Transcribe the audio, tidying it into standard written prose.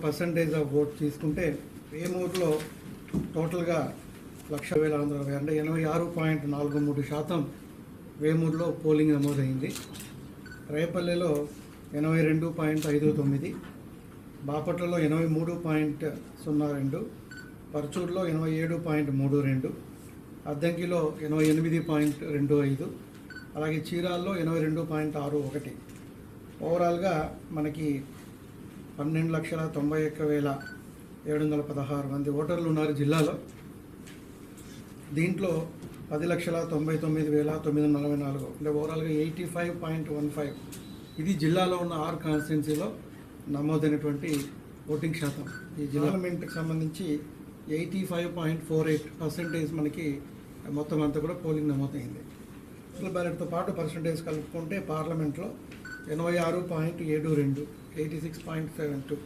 Percentage of vote తీసుకుంటే వేమూరులో టోటల్గా 1,00,000 అంటే 86.43% వేమూరులో పోలింగ్ నమోదైంది. రేపల్లెలో 82.59, బాపట్లలో 83.02, పర్చూరులో 87.32, అద్దంకిలో 88.25, అలాగే చీరాల్లో 82.61. ఓవరాల్గా మనకి 12,91,716 మంది ఓటర్లు ఉన్నారు జిల్లాలో. దీంట్లో 10,99,944 అంటే ఓవరాల్గా 85.15 ఇది జిల్లాలో ఉన్న 6 కాన్స్టిట్యున్సీలో నమోదైనటువంటి ఓటింగ్ శాతం. ఈ పార్లమెంట్కి సంబంధించి 85.48% మనకి మొత్తం అంతా కూడా పోలింగ్ నమోదైంది. పోస్టల్ బ్యాలెట్తో పాటు పర్సంటేజ్ కలుపుకుంటే పార్లమెంట్లో 86.72, 86.72.